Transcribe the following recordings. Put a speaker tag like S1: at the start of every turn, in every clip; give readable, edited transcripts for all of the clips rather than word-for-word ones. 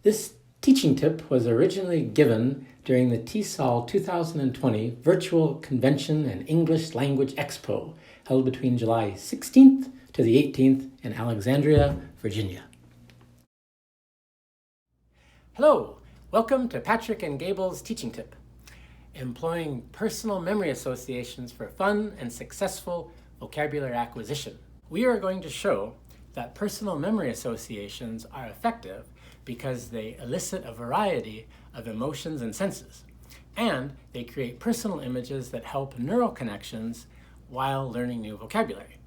S1: This teaching tip was originally given during the TESOL 2020 Virtual Convention and English Language Expo, held between July 16th to the 18th in Alexandria, Virginia. Hello, welcome to Patrick and Gable's teaching tip, employing personal memory associations for fun and successful vocabulary acquisition. We are going to show that personal memory associations are effective because they elicit a variety of emotions and senses, and they create personal images that help neural connections while learning new vocabulary.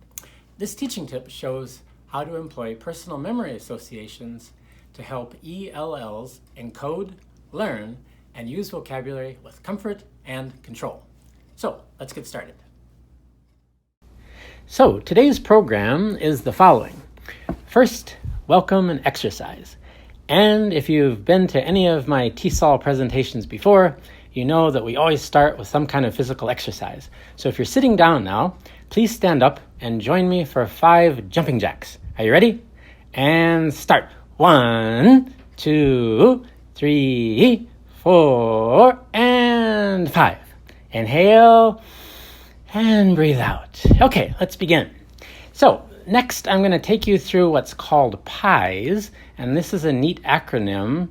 S1: This teaching tip shows how to employ personal memory associations to help ELLs encode, learn, and use vocabulary with comfort and control. So let's get started. So today's program is the following. First, welcome and exercise. And if you've been to any of my TESOL presentations before, you know that we always start with some kind of physical exercise. So if you're sitting down now, please stand up and join me for 5 jumping jacks. Are you ready? And start. 1, 2, 3, 4, and 5. Inhale and breathe out. Okay, let's begin. So next, I'm going to take you through what's called PIES, and this is a neat acronym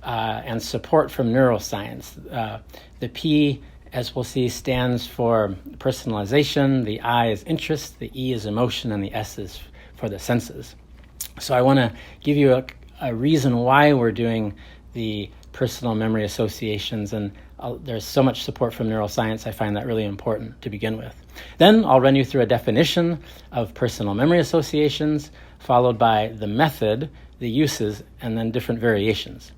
S1: and support from neuroscience. The P, as we'll see, stands for personalization, the I is interest, the E is emotion, and the S is for the senses. So I want to give you a reason why we're doing the personal memory associations, and there's so much support from neuroscience, I find that really important to begin with. Then I'll run you through a definition of personal memory associations, followed by the method, the uses, and then different variations.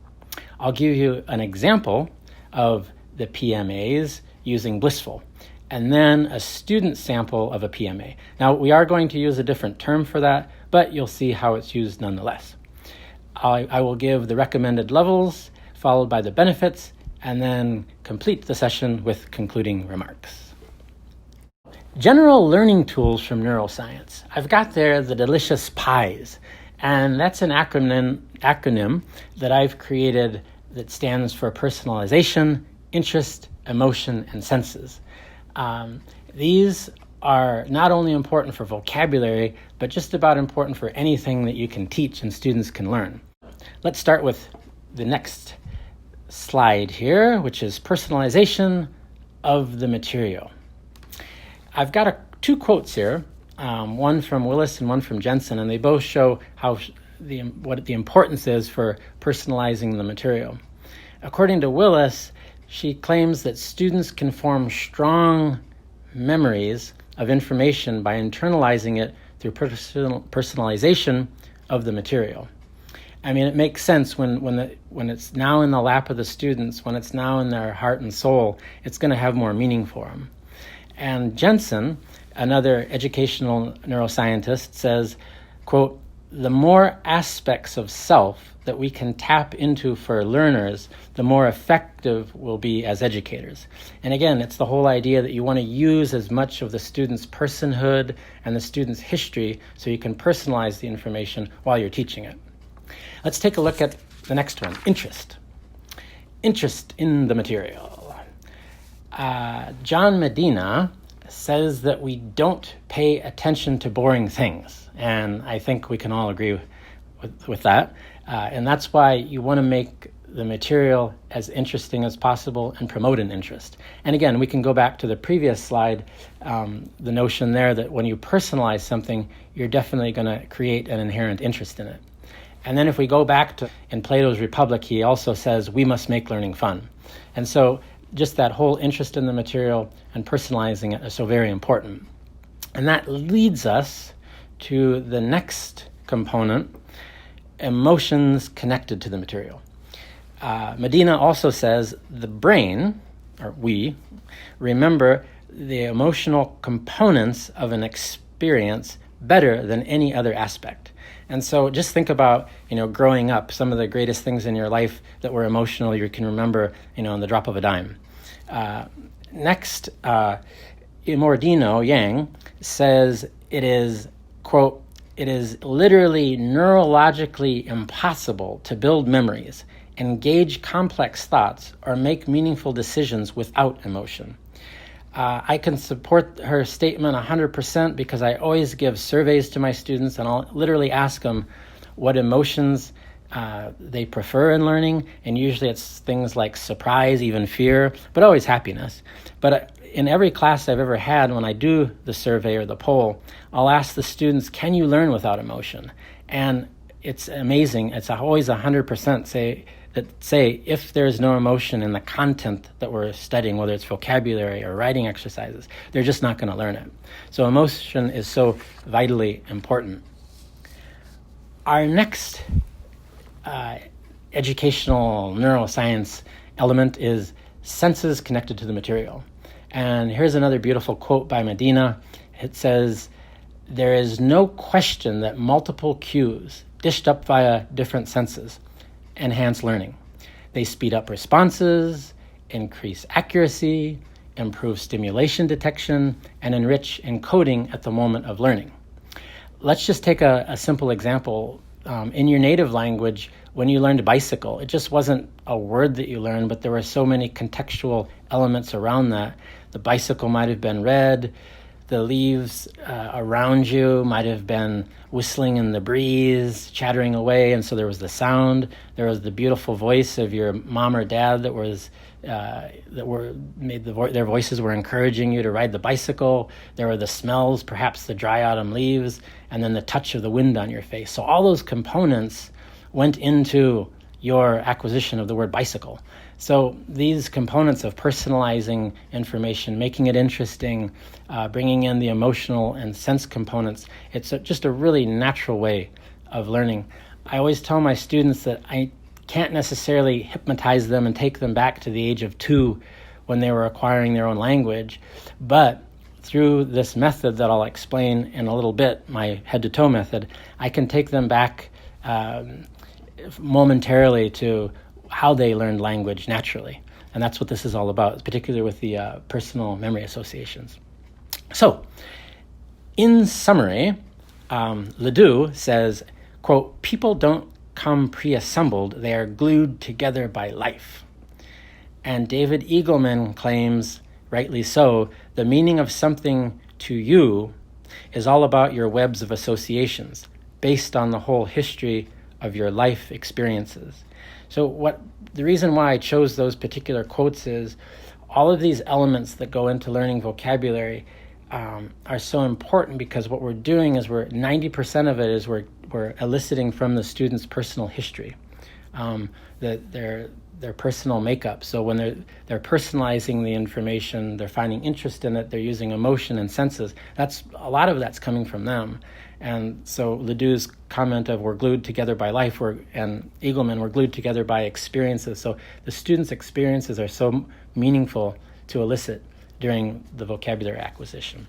S1: I'll give you an example of the PMAs using blissful, and then a student sample of a PMA. Now, we are going to use a different term for that, but you'll see how it's used nonetheless. I will give the recommended levels, followed by the benefits, and then complete the session with concluding remarks. General learning tools from neuroscience. I've got there the delicious PIES, and that's an acronym that I've created that stands for personalization, interest, emotion, and senses. These are not only important for vocabulary, but just about important for anything that you can teach and students can learn. Let's start with the next slide here, which is personalization of the material. I've got 2 quotes here, one from Willis and one from Jensen, and they both show what the importance is for personalizing the material. According to Willis, she claims that students can form strong memories of information by internalizing it through personalization of the material. I mean, it makes sense when it's now in the lap of the students, when it's now in their heart and soul, it's going to have more meaning for them. And Jensen, another educational neuroscientist, says, quote, "The more aspects of self that we can tap into for learners, the more effective we'll be as educators." And again, it's the whole idea that you want to use as much of the student's personhood and the student's history so you can personalize the information while you're teaching it. Let's take a look at the next one, interest. Interest in the material. John Medina says that we don't pay attention to boring things, and I think we can all agree with that. And that's why you want to make the material as interesting as possible and promote an interest. And again, we can go back to the previous slide, the notion there that when you personalize something, you're definitely going to create an inherent interest in it. And then if we go back to, in Plato's Republic, he also says, we must make learning fun. And so just that whole interest in the material and personalizing it is so very important. And that leads us to the next component, emotions connected to the material. Medina also says the brain, or we, remember the emotional components of an experience better than any other aspect. And so just think about, growing up, some of the greatest things in your life that were emotional you can remember, on the drop of a dime. Next, Imordino Yang says it is, quote, it is literally neurologically impossible to build memories, engage complex thoughts, or make meaningful decisions without emotion. I can support her statement 100% because I always give surveys to my students, and I'll literally ask them what emotions they prefer in learning, and usually it's things like surprise, even fear, but always happiness. But in every class I've ever had, when I do the survey or the poll, I'll ask the students, can you learn without emotion? And it's amazing. It's always 100% say if there's no emotion in the content that we're studying, whether it's vocabulary or writing exercises, they're just not going to learn it. So emotion is so vitally important. Our next educational neuroscience element is senses connected to the material. And here's another beautiful quote by Medina. It says, "There is no question that multiple cues dished up via different senses enhance learning. They speed up responses, increase accuracy, improve stimulation detection, and enrich encoding at the moment of learning." Let's just take a simple example. In your native language, when you learned bicycle, it just wasn't a word that you learned, but there were so many contextual elements around that. The bicycle might have been red, the leaves around you might have been whistling in the breeze, chattering away, and so there was the sound. There was the beautiful voice of your mom or dad their voices were encouraging you to ride the bicycle. There were the smells, perhaps the dry autumn leaves, and then the touch of the wind on your face. So all those components went into your acquisition of the word bicycle. So these components of personalizing information, making it interesting, bringing in the emotional and sense components, it's just a really natural way of learning. I always tell my students that I can't necessarily hypnotize them and take them back to the age of 2 when they were acquiring their own language, but through this method that I'll explain in a little bit, my head-to-toe method, I can take them back momentarily to how they learned language naturally. And that's what this is all about, particularly with the personal memory associations. So, in summary, Ledoux says, quote, "People don't come pre-assembled, they are glued together by life." And David Eagleman claims, rightly so, the meaning of something to you is all about your webs of associations, based on the whole history of your life experiences. So the reason why I chose those particular quotes is all of these elements that go into learning vocabulary are so important, because what we're doing is 90% of it is we're eliciting from the student's personal history, their personal makeup. So when they're personalizing the information, they're finding interest in it, they're using emotion and senses. A lot of that's coming from them. And so Ledoux's comment of we're glued together by life, and Eagleman, we're glued together by experiences. So the students' experiences are so meaningful to elicit during the vocabulary acquisition.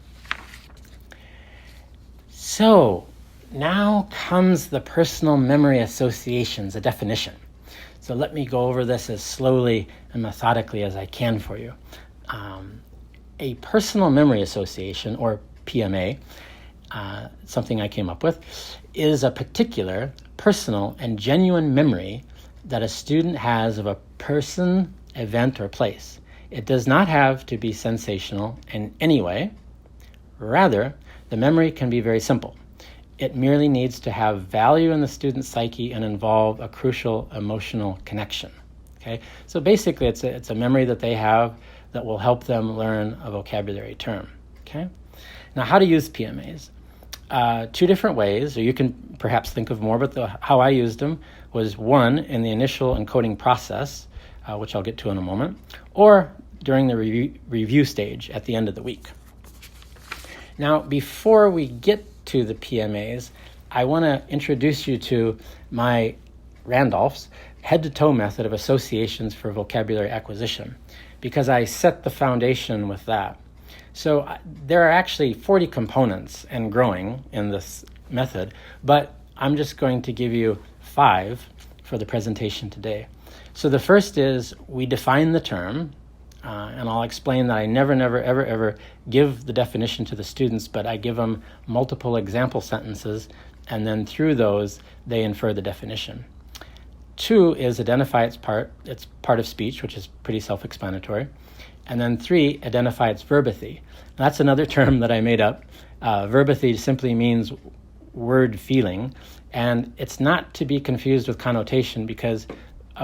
S1: So now comes the personal memory associations, a definition. So let me go over this as slowly and methodically as I can for you. A personal memory association, or PMA, something I came up with, is a particular personal and genuine memory that a student has of a person, event, or place. It does not have to be sensational in any way. Rather, the memory can be very simple. It merely needs to have value in the student's psyche and involve a crucial emotional connection. Okay? So basically, it's a memory that they have that will help them learn a vocabulary term. Okay? Now, how to use PMAs? 2 different ways, or you can perhaps think of more, but how I used them was 1, in the initial encoding process, which I'll get to in a moment, or during the review stage at the end of the week. Now, before we get to the PMAs, I want to introduce you to my Randolph's head-to-toe method of associations for vocabulary acquisition, because I set the foundation with that. So there are actually 40 components and growing in this method, but I'm just going to give you 5 for the presentation today. So the first is we define the term, and I'll explain that I never, ever give the definition to the students, but I give them multiple example sentences and then through those, they infer the definition. 2 is identify its part of speech, which is pretty self-explanatory. And then 3, identify its verbathy. That's another term that I made up. Verbathy simply means word feeling, and it's not to be confused with connotation, because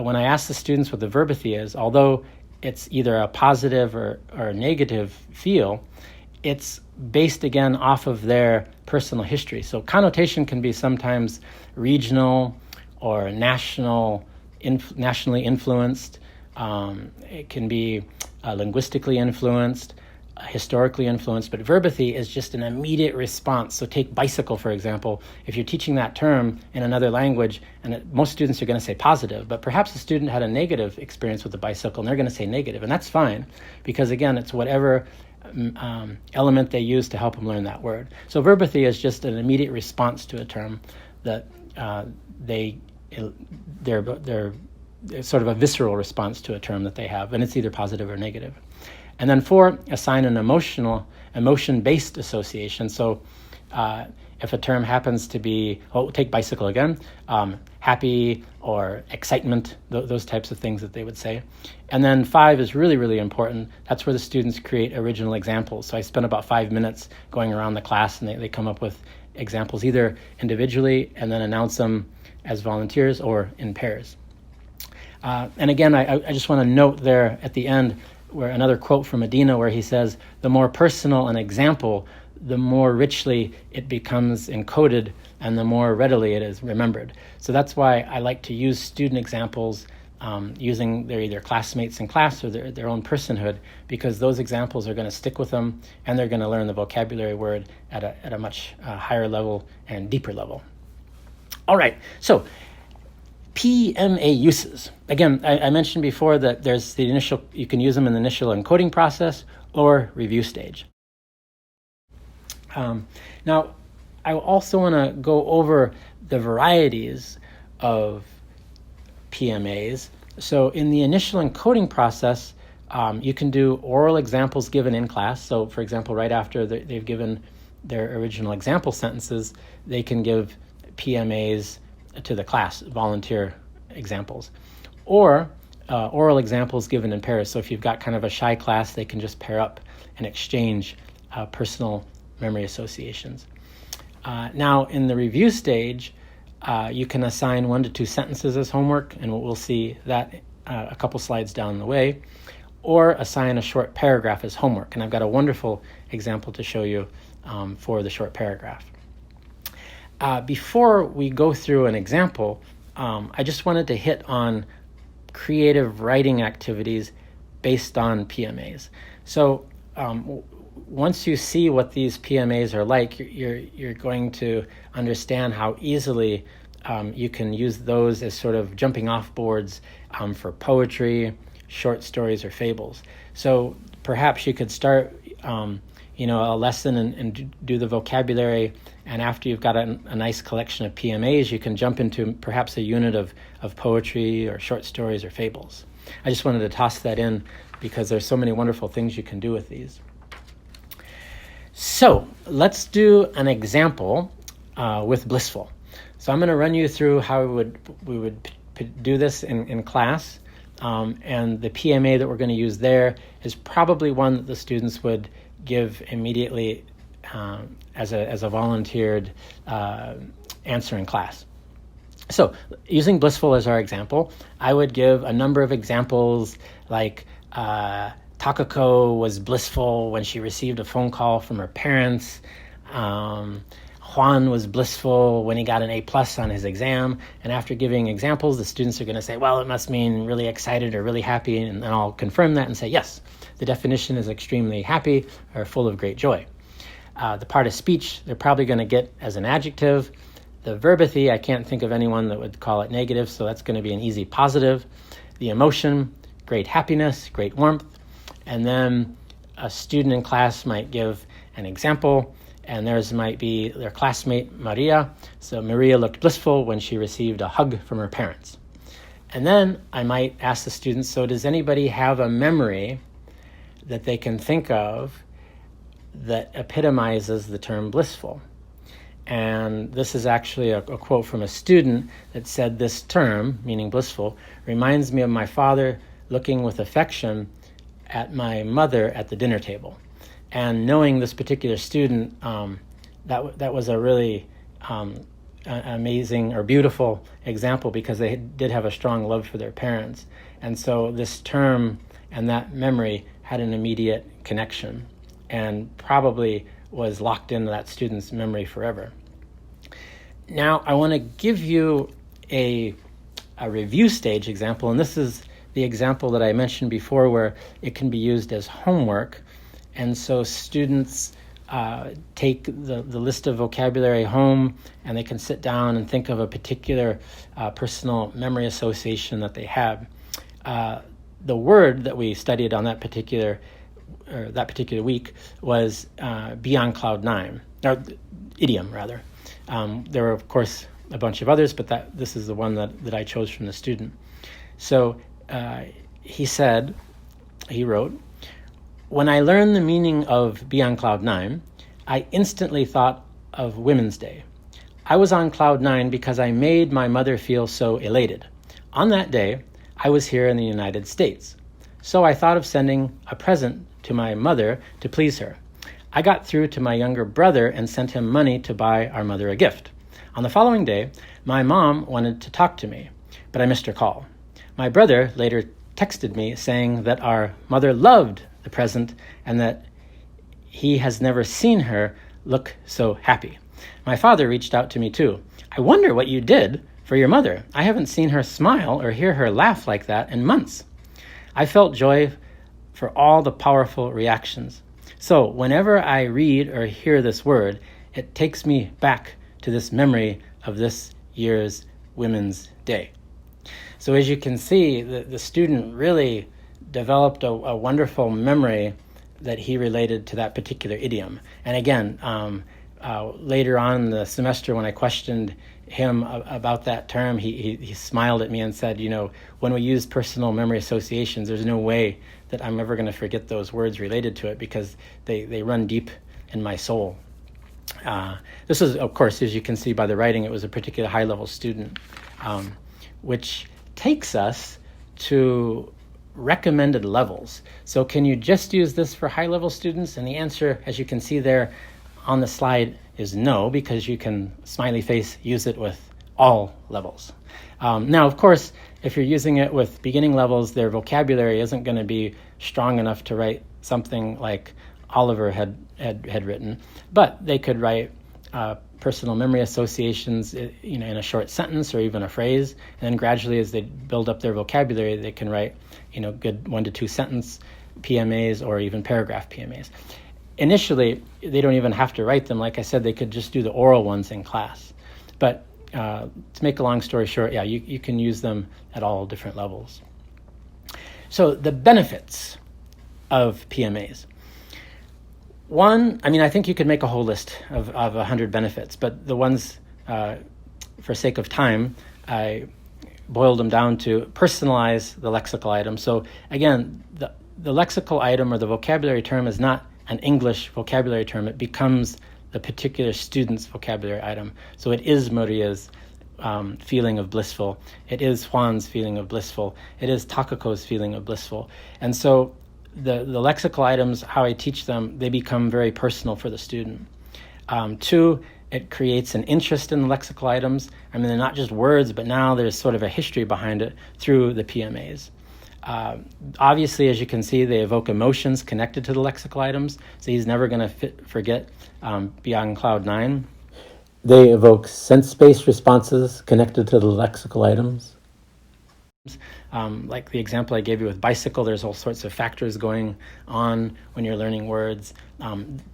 S1: when I ask the students what the verbathy is, although it's either a positive or negative feel, it's based again off of their personal history. So connotation can be sometimes regional or nationally influenced. It can be linguistically influenced, historically influenced, but verbathy is just an immediate response. So take bicycle, for example. If you're teaching that term in another language, and most students are going to say positive, but perhaps the student had a negative experience with the bicycle, and they're going to say negative, and that's fine, because again, it's whatever element they use to help them learn that word. So verbathy is just an immediate response to a term that they're sort of a visceral response to a term that they have, and it's either positive or negative. And then 4, assign an emotion-based association. So if a term happens to be, take bicycle again, happy or excitement, those types of things that they would say. And then 5 is really, really important. That's where the students create original examples. So I spent about 5 minutes going around the class, and they come up with examples either individually and then announce them as volunteers or in pairs. And again, I just want to note there at the end where another quote from Medina where he says, the more personal an example, the more richly it becomes encoded and the more readily it is remembered. So that's why I like to use student examples using their either classmates in class or their own personhood, because those examples are going to stick with them and they're going to learn the vocabulary word at a much higher level and deeper level. All right, so PMA uses. Again, I mentioned before that there's the initial, you can use them in the initial encoding process or review stage. Now, I also want to go over the varieties of PMAs. So in the initial encoding process, you can do oral examples given in class. So for example, right after they've given their original example sentences, they can give PMAs to the class, volunteer examples, or oral examples given in pairs. So if you've got kind of a shy class, they can just pair up and exchange personal memory associations. Now in the review stage, you can assign 1 to 2 sentences as homework, and we'll see that a couple slides down the way, or assign a short paragraph as homework. And I've got a wonderful example to show you for the short paragraph. Before we go through an example, I just wanted to hit on creative writing activities based on PMAs. So once you see what these PMAs are like, you're going to understand how easily you can use those as sort of jumping off boards for poetry, short stories, or fables. So perhaps you could start a lesson and do the vocabulary, and after you've got a nice collection of PMAs, you can jump into perhaps a unit of poetry or short stories or fables. I just wanted to toss that in because there's so many wonderful things you can do with these. So let's do an example with blissful. So I'm going to run you through how we would do this in class, and the PMA that we're going to use there is probably one that the students would give immediately as a volunteered answer in class. So using blissful as our example, I would give a number of examples like Takako was blissful when she received a phone call from her parents. Juan was blissful when he got an A+ on his exam. And after giving examples, the students are going to say, well, it must mean really excited or really happy. And then I'll confirm that and say, yes, the definition is extremely happy or full of great joy. The part of speech, they're probably going to get as an adjective. The verbathy, I can't think of anyone that would call it negative, so that's going to be an easy positive. The emotion, great happiness, great warmth. And then a student in class might give an example, and theirs might be their classmate, Maria. So Maria looked blissful when she received a hug from her parents. And then I might ask the students, so does anybody have a memory that they can think of that epitomizes the term blissful? And this is actually a quote from a student that said, "This term," meaning blissful, "reminds me of my father looking with affection at my mother at the dinner table." And knowing this particular student, that was a really amazing or beautiful example, because they did have a strong love for their parents. And so this term and that memory had an immediate connection and probably was locked into that student's memory forever. Now, I want to give you a review stage example, and this is the example that I mentioned before where it can be used as homework. And so students take the list of vocabulary home, and they can sit down and think of a particular personal memory association that they have. The word that we studied on that particular week was "be on cloud nine," or idiom rather. There were, of course, a bunch of others, but this is the one that I chose from the student. So he wrote, "When I learned the meaning of be on cloud nine, I instantly thought of Women's Day. I was on cloud nine because I made my mother feel so elated. On that day, I was here in the United States. So I thought of sending a present to my mother to please her. I got through to my younger brother and sent him money to buy our mother a gift. On the following day, my mom wanted to talk to me, but I missed her call. My brother later texted me saying that our mother loved the present and that he has never seen her look so happy. My father reached out to me too. I wonder what you did for your mother. I haven't seen her smile or hear her laugh like that in months. I felt joy for all the powerful reactions. So whenever I read or hear this word, it takes me back to this memory of this year's Women's Day." So as you can see, the student really developed a wonderful memory that he related to that particular idiom. And again, later on in the semester when I questioned him about that term, he smiled at me and said, when we use personal memory associations, there's no way that I'm ever going to forget those words related to it because they run deep in my soul. This is, of course, as you can see by the writing, it was a particular high-level student, which takes us to recommended levels. So can you just use this for high-level students? And the answer, as you can see there on the slide, is no, because you can, smiley face, use it with all levels. Now, of course, if you're using it with beginning levels, their vocabulary isn't going to be strong enough to write something like Oliver had written, but they could write personal memory associations, in a short sentence or even a phrase, and then gradually, as they build up their vocabulary, they can write, good 1 to 2 sentence PMAs or even paragraph PMAs. Initially, they don't even have to write them. Like I said, they could just do the oral ones in class. But to make a long story short, you can use them at all different levels. So the benefits of PMAs. One, I think you could make a whole list of 100 benefits, but the ones, for sake of time, I boiled them down to personalize the lexical item. So again, the lexical item or the vocabulary term is not an English vocabulary term. It becomes the particular student's vocabulary item. So it is Maria's feeling of blissful. It is Juan's feeling of blissful. It is Takako's feeling of blissful. And so the lexical items, how I teach them, they become very personal for the student. 2, it creates an interest in the lexical items. They're not just words, but now there's sort of a history behind it through the PMAs. Obviously, as you can see, they evoke emotions connected to the lexical items, so he's never going to forget Beyond Cloud 9. They evoke sense-based responses connected to the lexical items. Like the example I gave you with bicycle, there's all sorts of factors going on when you're learning words.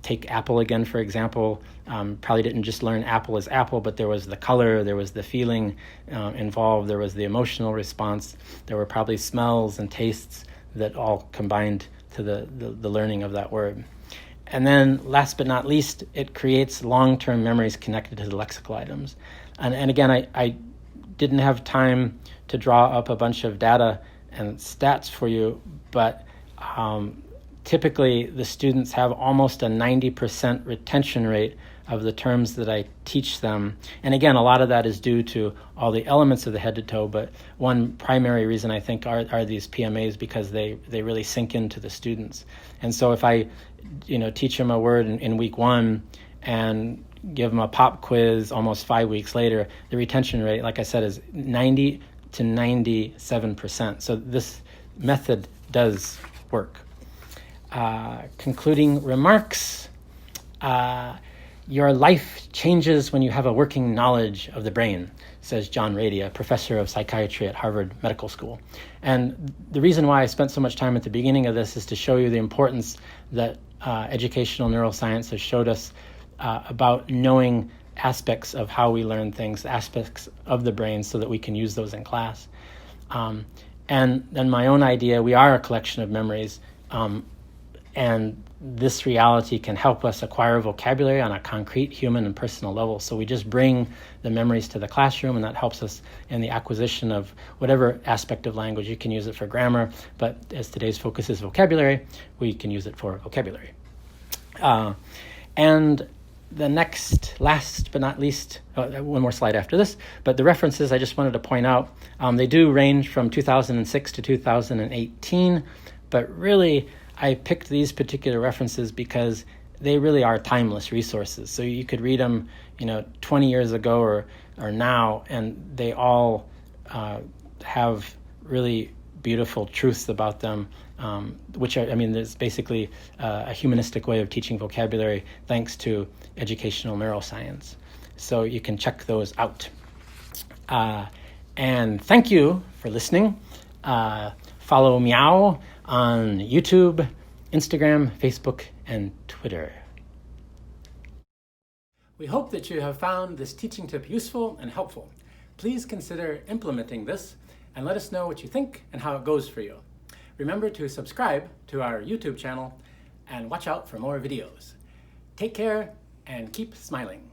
S1: Take apple again, for example. Probably didn't just learn apple as apple, but there was the color, there was the feeling involved, there was the emotional response, there were probably smells and tastes that all combined to the learning of that word. And then last but not least, it creates long-term memories connected to the lexical items. And again, I didn't have time to draw up a bunch of data and stats for you, but typically the students have almost a 90% retention rate of the terms that I teach them. And again, a lot of that is due to all the elements of the head to toe, but one primary reason I think are these PMAs, because they really sink into the students. And so if I teach them a word in week 1 and give them a pop quiz almost 5 weeks later, the retention rate, like I said, is 90 to 97%. So this method does work. Concluding remarks. Your life changes when you have a working knowledge of the brain, says John Rady, a professor of psychiatry at Harvard Medical School. And the reason why I spent so much time at the beginning of this is to show you the importance that educational neuroscience has showed us about knowing aspects of how we learn things, aspects of the brain, so that we can use those in class. And then my own idea, we are a collection of memories, and this reality can help us acquire vocabulary on a concrete human and personal level. So we just bring the memories to the classroom, and that helps us in the acquisition of whatever aspect of language. You can use it for grammar, but as today's focus is vocabulary, we can use it for vocabulary. And the next, last but not least, one more slide after this, but the references I just wanted to point out, they do range from 2006 to 2018, but really I picked these particular references because they really are timeless resources. So you could read them, 20 years ago or now, and they all have really beautiful truths about them, which are, there's basically a humanistic way of teaching vocabulary thanks to educational neuroscience. So you can check those out. And thank you for listening. Follow Meow on YouTube, Instagram, Facebook, and Twitter. We hope that you have found this teaching tip useful and helpful. Please consider implementing this and let us know what you think and how it goes for you. Remember to subscribe to our YouTube channel and watch out for more videos. Take care and keep smiling.